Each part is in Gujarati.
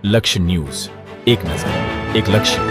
લક્ષ્ય ન્યૂઝ, એક નજર, એક લક્ષ્ય.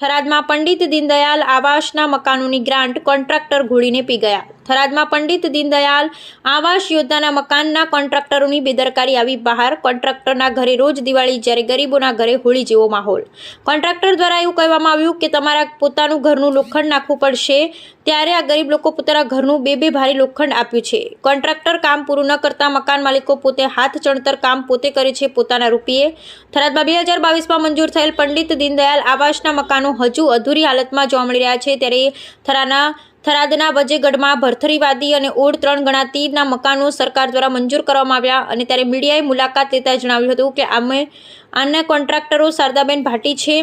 થરાદમાં પંડિત દીનદયાલ આવાસના મકાનોની ગ્રાન્ટ કોન્ટ્રાક્ટર ઘોળીને પી ગયા. થરાદમાં પંડિત દીનદયાલ આવાસ યોજનાના મકાનના કોન્ટ્રાક્ટરોની બેદરકારી આવી બહાર. કોન્ટ્રાક્ટરના ઘરે રોજ દિવાળી, જ્યારે ગરીબોના ઘરે હોળી જેવો માહોલ. કોન્ટ્રાક્ટર દ્વારા એવું કહેવામાં આવ્યું કે તમારા પોતાનું ઘરનું લોખંડ નાખવું પડશે, ત્યારે આ ગરીબ લોકો પોતાના ઘરનું બે ભારી લોખંડ આપ્યું છે. કોન્ટ્રાક્ટર કામ પૂરું ન કરતા મકાન માલિકો પોતે હાથ ચણતર કામ પોતે કરે છે પોતાના રૂપિયે. થરાદમાં 2022માં મંજૂર થયેલ પંડિત દીનદયાલ આવાસના મકાનો હજુ અધૂરી હાલતમાં જોવા મળી રહ્યા છે. ત્યારે થરાદના વજેગઢમાં ભરથરીવાદી અને ઓડ 3 ગણાતીના મકાનો સરકાર દ્વારા મંજૂર કરવામાં આવ્યા. અને ત્યારે મીડિયાએ મુલાકાત લેતા જણાવ્યું હતું કે આના કોન્ટ્રાક્ટરો શારદાબેન ભાટી છે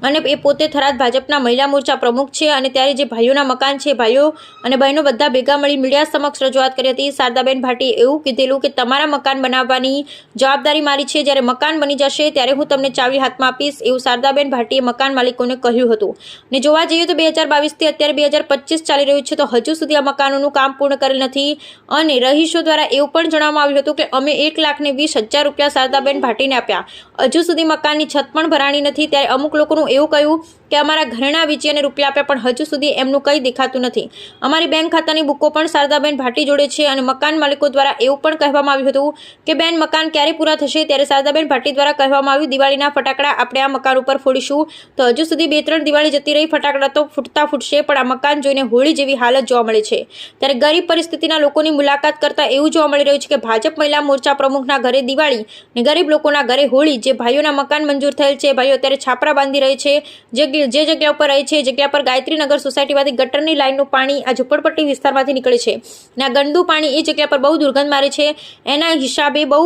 અને એ પોતે થરાદ ભાજપના મહિલા મોરચા પ્રમુખ છે. અને ત્યારે જે ભાઈઓના મકાન છે, ભાઈઓ અને બહેનો બધા ભેગા મળી મીડિયા સમક્ષ રજૂઆત કરી હતી. શારદાબેન ભાટીએ એવું કીધેલું કે તમારા મકાન બનાવવાની જવાબદારી મારી છે, જ્યારે મકાન બની જશે ત્યારે હું તમને ચાવી હાથમાં આપીશ, એવું શારદાબેન ભાટીએ મકાન માલિકોને કહ્યું હતું. ને જોવા જઈએ તો 2022થી અત્યારે 2025 ચાલી રહ્યું છે, તો હજુ સુધી આ મકાનોનું કામ પૂર્ણ કરેલ નથી. અને રહીશો દ્વારા એવું પણ જણાવવામાં આવ્યું હતું કે અમે 1,20,000 રૂપિયા શારદાબેન ભાટીને આપ્યા, હજુ સુધી મકાનની છત પણ ભરાણી નથી. ત્યારે અમુક લોકોનું એવું કહ્યું કે અમારા ઘરેણા વેચી અને રૂપિયા આપ્યા, પણ હજુ સુધી એમનું કંઈ દેખાતું નથી. અમારી બેંક ખાતાની બુકો પણ શારદાબેન ભાટી જોડે છે. અને મકાન માલિકો દ્વારા એવું પણ કહેવામાં આવ્યું હતું કે બેન મકાન ક્યારે પૂરા થશે? ત્યારે શારદાબેન ભાટી દ્વારા કહેવામાં આવ્યું દિવાળીના ફટાકડા આપણે આ મકાન ઉપર ફોડીશું. તો હજુ સુધી 2-3 દિવાળી જતી રહી, ફટાકડા તો ફૂટશે, પણ આ મકાન જોઈને હોળી જેવી હાલત જોવા મળે છે. ત્યારે ગરીબ પરિસ્થિતિના લોકોની મુલાકાત કરતા એવું જોવા મળી રહ્યું છે કે ભાજપ મહિલા મોરચા પ્રમુખના ઘરે દિવાળી ને ગરીબ લોકોના ઘરે હોળી. જે ભાઈઓના મકાન મંજૂર થયેલ છે, ભાઈઓ અત્યારે છાપરા બાંધી રહે છે. જે જગ્યા ઉપર રહે છે, જગ્યા પર ગાયત્રીનગર સોસાયટીમાંથી ગટરની લાઈનનું પાણી આ ઝુંપડપટ્ટી વિસ્તારમાંથી નીકળે છે. ને આ ગંદુ પાણી એ જગ્યા પર બહુ દુર્ગંધ મારે છે. એના હિસાબે બહુ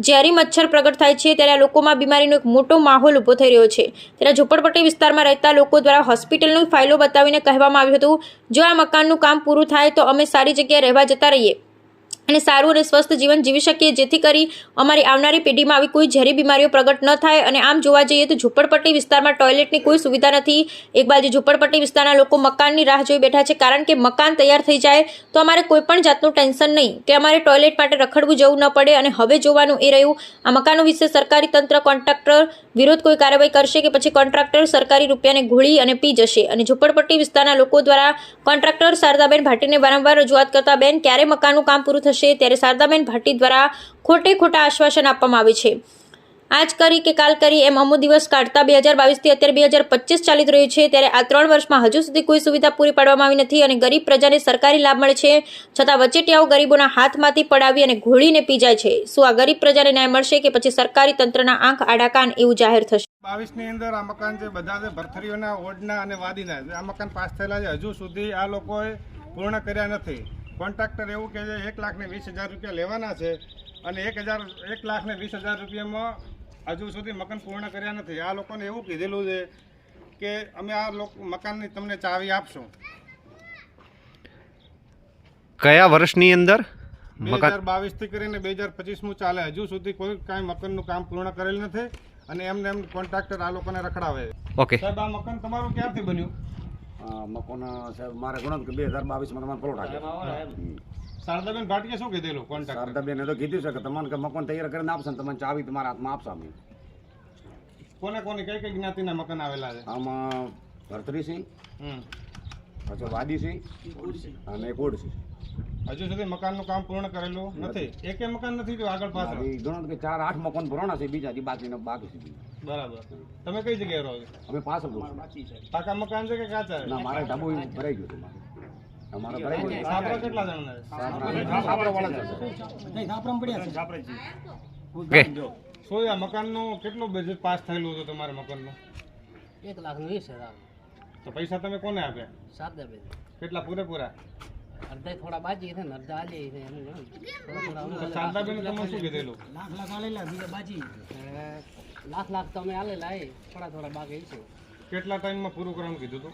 ઝેરી મચ્છર પ્રગટ થાય છે. ત્યારે આ લોકોમાં બીમારીનો એક મોટો માહોલ ઊભો થઈ રહ્યો છે. ત્યારે ઝુંપડપટ્ટી વિસ્તારમાં રહેતા લોકો દ્વારા હોસ્પિટલની ફાઇલો બતાવીને કહેવામાં આવ્યું હતું જો આ મકાનનું કામ પૂરું થાય તો અમે સારી જગ્યાએ રહેવા જતા રહીએ અને સારું અને સ્વસ્થ જીવન જીવી શકીએ, જેથી કરી અમારી આવનારી પેઢીમાં આવી કોઈ ઝેરી બીમારીઓ પ્રગટ ન થાય. અને આમ જોવા જઈએ તો ઝુંપડપટ્ટી વિસ્તારમાં ટોયલેટની કોઈ સુવિધા નથી. એક બાજુ ઝુંપડપટ્ટી વિસ્તારના લોકો મકાનની રાહ જોઈ બેઠા છે, કારણ કે મકાન તૈયાર થઈ જાય તો અમારે કોઈ પણ જાતનું ટેન્શન નહીં કે અમારે ટોયલેટ માટે રખડવું જવું ન પડે. અને હવે જોવાનું એ રહ્યું આ મકાનો વિશે સરકારી તંત્ર કોન્ટ્રાક્ટર વિરોધ કોઈ કાર્યવાહી કરશે કે પછી કોન્ટ્રાક્ટર સરકારી રૂપિયાને ઘોળી અને પી જશે. અને ઝુંપડપટ્ટી વિસ્તારના લોકો દ્વારા કોન્ટ્રાક્ટર શારદાબેન ભાટીને વારંવાર રજૂઆત કરતા બેન ક્યારે મકાનનું કામ પૂરું થશે? ત્યારે શારદાબેન ભાટી દ્વારા ખોટા આશ્વાસન આપવામાં આવે છે. આજ કરી કે કાલ કરી એમ અમુક દિવસ કાઢતા 2022થી અત્યારે 2025 ચાલી રહ્યું છે. ત્યારે આ 3 વર્ષમાં હજુ સુધી કોઈ સુવિધા પૂરી પાડવામાં આવી નથી. અને ગરીબ પ્રજાને સરકારી લાભ મળે છે, છતાં વચેટિયાઓ ગરીબોના હાથમાંથી પડાવી અને ઘોળીને પી જાય છે. શું આ ગરીબ પ્રજાને ન્યાય મળશે કે પછી સરકારી તંત્રના આંખ આડા કાન એવું જાહેર થશે? 22 ની અંદર આ મકાન છે બધા છે ભરથરીઓના, ઓડના અને વાદીના આ મકાન પાસ થયેલા છે. હજુ સુધી આ લોકોએ પૂર્ણ કર્યા નથી. કોન્ટ્રાક્ટર એવું કહે છે 1,20,000 રૂપિયા લેવાના છે અને 1,20,000 રૂપિયામાં હજુ સુધી મકાન પૂર્ણ કર્યા નથી. આ લોકોને એવું કીધેલું છે કે અમે આ મકાનની તમને ચાવી આપશું. કયા વર્ષની અંદર? 2022 થી કરીને 2025 ચાલે. હજુ સુધી કોઈ કાંઈ મકાનનું કામ પૂર્ણ કરેલ નથી અને એમને એમ કોન્ટ્રાક્ટર આ લોકોને રખડાવે. ઓકે સાહેબ, આ મકાન તમારું ક્યારથી બન્યું? મકાન સાહેબ મારે ગણો કે 2022માં તમારે પ્લોટ આપ્યો. શારદાબેન ભાટીએ શું કીધેલું કોન્ટ્રાક્ટર? શારદાબેને તો કીધું છે કે તમને મકાન તૈયાર કરીને આપશે ને તમને ચાવી તમારા હાથમાં આપશે. અમે કોને કઈ જ્ઞાતિના મકાન આવેલા છે? આમાં ભરતરીસિંહ, પછી વાદીસિંહ અને કોડસિંહ. હજુ સુધી મકાનનું કામ પૂર્ણ કરેલું નથી. એકે મકાન નથી જો આગળ પાછળ ગણો કે 4-8 મકાન ભરવાના છે, બીજા બાકી છે. બરાબર. તમે કઈ જગ્યાએ રહો છો? અમે પાછળ પાકા મકાન છે કે કાચા? ના, મારે ઢાબુ ભરાઈ ગયું છે. અમારે ભરાઈ ગયું. છાપરા કેટલા જણા? શું આ મકાનનું કેટલું બજેટ પાસ થયેલું હતું તમારા મકાનનું? 1,20,000. તો પૈસા તમે કોને આપ્યા? શારદાબેન. કેટલા પૂરેપૂરા? અડધા થોડા બાજી છે ને અડધા આલી છે એમ. શારદાબેન તમે શું કીધેલું? લાખ આલેલા, બીજા બાજી. લાખ તમે આલેલા એ થોડા બાકી છે. કેટલા ટાઈમમાં પૂરું કરવાનું કીધું હતું?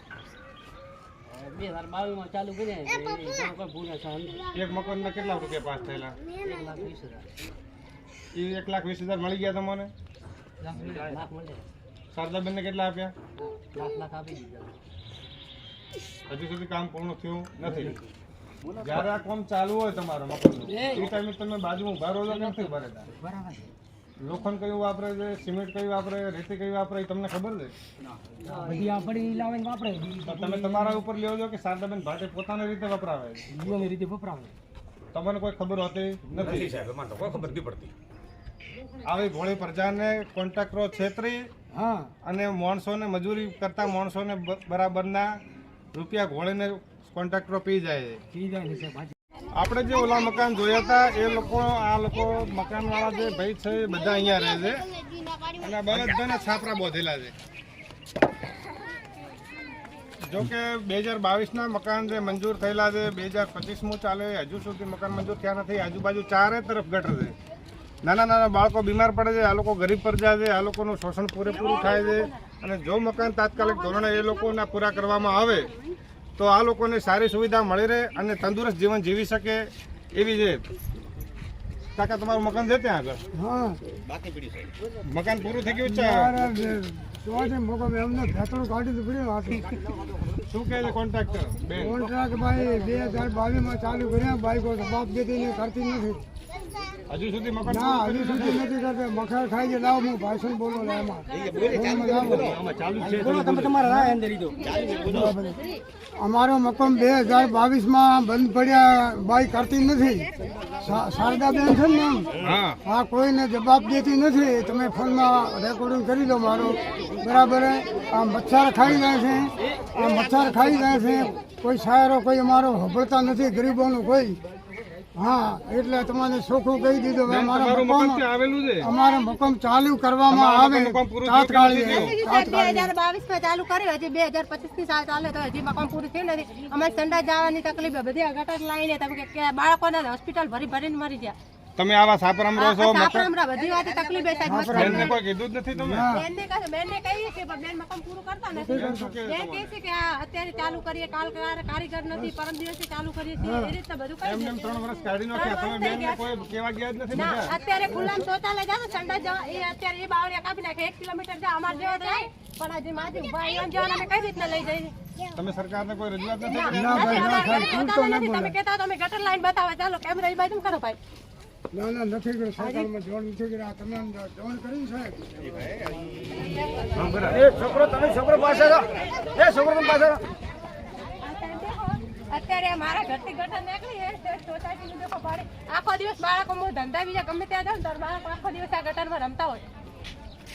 2022માં ચાલુ કર્યા. એક મકાનના કેટલા રૂપિયા પાસ થયેલા? 1,20,000. એ 1,20,000 મળી ગયા તમને? લાખ મળે. શારદાબેનને કેટલા આપ્યા? લાખ આપી દીધા. હજુ સુધી કામ પૂર્ણ થયું નથી. જ્યારે આ કામ ચાલુ હોય તમારા મકાનનું એ ટાઈમે તમે બાજુમાં ઉભા રહો છો કે નથી ઉભા રહેતા? બરાબર. લોખંડ કયું વાપરે છે, સિમેન્ટ કયું વાપરે, રેતી કયું વાપરે, એ તમને ખબર છે? બધી આ પડી લાવીને વાપરે તો તમે તમારા ઉપર લ્યો છો કે શારદાબેન ભાટે પોતાની રીતે વપરાવે છે? જીવોની રીતે વપરાવે. તમને કોઈ ખબર હોતી નથી. સાહેબ મને તો કોઈ ખબર નથી પડતી. આવી ભોળી પ્રજાને કોન્ટ્રાક્ટરો છેતરી હા અને માણસોને મજૂરી કરતા માણસોને બરાબરના રૂપિયા ઘોળીને કોન્ટ્રાક્ટરો પી જાય છે. પી જાય છે સાહેબ. આપણે જે ઓલા મકાન જોયા હતા એ લોકો, આ લોકો મકાનવાળા જે ભાઈ છે એ બધા અહીંયા રહે છે અને બધાના છાપરા બોધેલા છે. જો કે 2022ના મકાન જે મંજૂર થયેલા છે, 2025મું ચાલે, હજુ સુધી મકાન મંજૂર થયા નથી. આજુબાજુ ચારે તરફ ગટર છે. નાના નાના બાળકો બીમાર પડે છે, આ લોકો ગરીબ પ્રજા છે, આ લોકોનું શોષણ પૂરેપૂરું થાય છે. અને જો મકાન તાત્કાલિક ધોરણે એ લોકોના પૂરા કરવામાં આવે તો આ લોકોને સારી સુવિધા મળી રહે અને તંદુરસ્ત જીવન જીવી શકે એવી છે. કાકા તમારું મકાન છે ત્યાં આગળ? હા મકાન પૂરું થઈ ગયું છે? એમને ભેતરું કાઢી પડ્યું. શું કહે છે કોન્ટ્રાક્ટર બેન? કોન્ટ્રાક્ટ ભાઈ 2022માં ચાલુ કર્યા, બાઈકો જવાબ દેતી કરતી નથી. હજુ સુધી મકાન ના હજુ સુધી નથી કરતા. મખર ખાઈ છે. લાવો હું ભાષણ બોલો એમાં બોલો તમે તમારા રાહ અંદર લીધો. અમારો મકાન 2022માં બંધ પડ્યા, બાઈ કરતી નથી. શારદાબેન છે ને હા હા કોઈને જવાબ દેતી નથી. તમે ફોનમાં રેકોર્ડિંગ કરી દો મારો બરાબર. આ મચ્છર ખાઈ જાય છે, આ મચ્છર ખાઈ જાય છે. કોઈ શાયરો કોઈ અમારો હબળતા નથી, ગરીબોનું કોઈ. હા એટલે તમારે ચોખ્ખું કહી દીધું કે અમારા તમારું મકાન મકાન ત્યાં આવેલું છે? અમારા મકાન ચાલુ કરવામાં આવે મકાન પૂરું તાત્કાલિક. હજી 2022માં ચાલુ કર્યું, હજી 2025ની સાલ ચાલે તો હજી મકાન પૂરું થયું નથી. અમારે સંડા જવાની તકલીફ, બધી ગટર લાઈને તમે કે બાળકોને હોસ્પિટલ ભરીને મરી ગયા. તમે આવા સાપરામ રહો છો? સાપરામરા બધી વાત તકલીફ બેનને કોઈ કીધું જ નથી તમે? બેનને કહીએ કે બેન મકાન પૂરું કરતા નથી. બેન કહે છે કે આ અત્યારે ચાલુ કરીએ, કાલ કારીગર નથી, પરમ દિવસે ચાલુ કરીએ છીએ, એ રીતે બધું કહી એમને 3 વર્ષ કાઢી નાખ્યા. તમે બેનને કોઈ કેવા ગયા જ નથી ના બધા? અત્યારે ખુલ્લામ શૌચાલય જાવ સંડા જવા, એ અત્યારે એ બાવળિયા કાપી નાખે. 1 કિલોમીટર જાય અમારે જેવા જાય પણ હજી માજી ઉભા અહીંયા જવાના અમે કઈ રીતના લઈ જઈએ? તમે સરકારને કોઈ રજૂઆત નથી કરી? તમે કહેતા તમે ગટર લાઈન બતાવો, ચાલો કેમેરા એ બાજુ કરો ભાઈ. ના ના નથી કર્યું. સરકારમાં જોડ નથી કર્યા. તમે જોડ કરીને સાહેબ અત્યારે મારા ઘરથી ગટર નીકળી સોસાયટી દેખો પાડે. આખો દિવસ બાળકો હું ધંધા બીજા ગમે ત્યાં જાઉં તો બાળકો આખો દિવસ આ ગટરમાં રમતા હોય.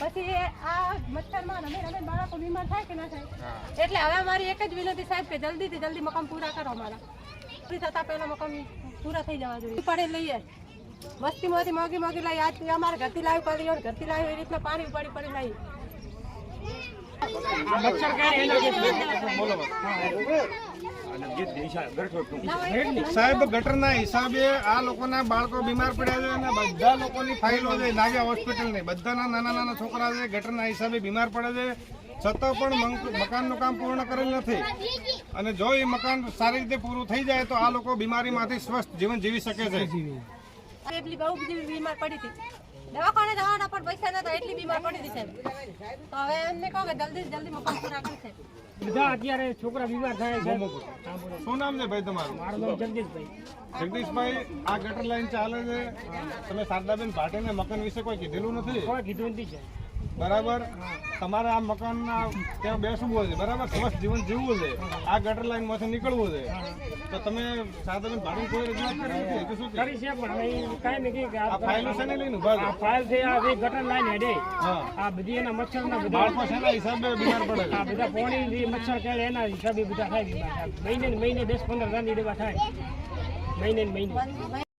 પછી આ મચ્છરમાં રમે બાળકો બીમાર થાય કે ના થાય. એટલે હવે અમારી એક જ વિનંતી સાહેબ કે જલ્દીથી જલ્દી મકાન પૂરા કરો. અમારા થતા પહેલા મકાન પૂરા થઈ જવા જોઈએ. પડે લઈએ વસ્તીમાંથી મોગી મોગી લઈ આજ અમારે ઘરથી લાવ્યું કરી, ઘરથી લાવ્યું એ રીતના પાણી પડી લાવી. સાહેબ ગટરના હિસાબે આ લોકોના બાળકો બીમાર પડ્યા છે અને બધા લોકોની ફાઇલો છે નાગ્યા હોસ્પિટલની. બધાના નાના નાના છોકરા છે ગટરના હિસાબે બીમાર પડે છે, છતાં પણ મકાનનું કામ પૂર્ણ કરેલ નથી. અને જો એ મકાન સારી રીતે પૂરું થઈ જાય તો આ લોકો બીમારીમાંથી સ્વસ્થ જીવન જીવી શકે છે. એટલી બહુ બધી બીમાર પડી હતી, દવાખાને જવાના પણ પૈસા નતા, એટલી બીમાર પડી હતી સાહેબ. તો હવે એમને કહો કે જલ્દી જલ્દી મકાન પૂરા કરશે. બધા અત્યારે છોકરા બીમાર થાય છે. શું નામ છે ભાઈ તમારું? મારું નામ જગદીશભાઈ. જગદીશભાઈ, આ ગટર લાઈન ચાલે છે, તમે શારદાબેન ભાટેને મકાન વિશે કોઈ કીધેલું નથી? કોઈ કીધું નથી છે. બરાબર. તમારે આ મકાનના ત્યાં બેસવું છે, બરાબર, સ્વસ્થ જીવન જીવવું છે, આ ગટર લાઈન માંથી નીકળવું છે, તો તમે શારદાબેન ભાટીને કોઈ રજૂઆત કરી નથી? તો શું કરી છે પણ હવે કાંઈ નથી કે આ ફાઇલો છે ને લઈને ઉભા છો? આ ફાઇલ છે, આ જે ગટર લાઈન હેડે હા, આ બધી એના મચ્છરના બધા બાળકો છે એના હિસાબે બીમાર પડે છે. આ બધા પોણી જે મચ્છર કેળે એના હિસાબે બધા થાય બીમાર. મહિને 10-15 રાની દવા થાય, મહિને.